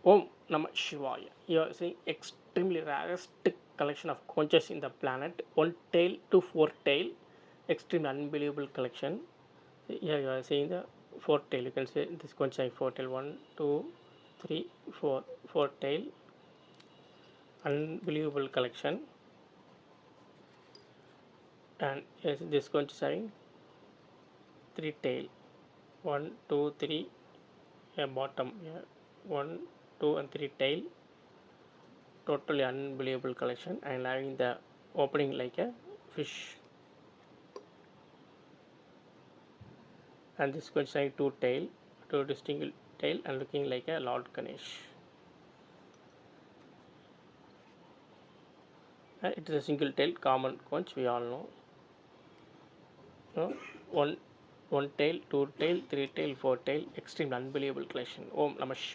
Om Namaha Shivaya. You are seeing extremely rarest collection of conches in the planet. One tail to four tail. Extremely unbelievable collection. Here you are seeing the four tail. You can see this conch having four tail. One, two, three, four. Four tail. Unbelievable collection. And yes, this conch is having three tail. One, two, three. Bottom. Yeah. One, two, and three tail. Totally unbelievable collection, and having the opening like a fish. And this conch having two distinct tail, and looking like a Lord Ganesh. It is a single tail common conch, we all know. One tail, two tail, three tail, four tail. Extreme unbelievable collection. Om Namah Shivaya.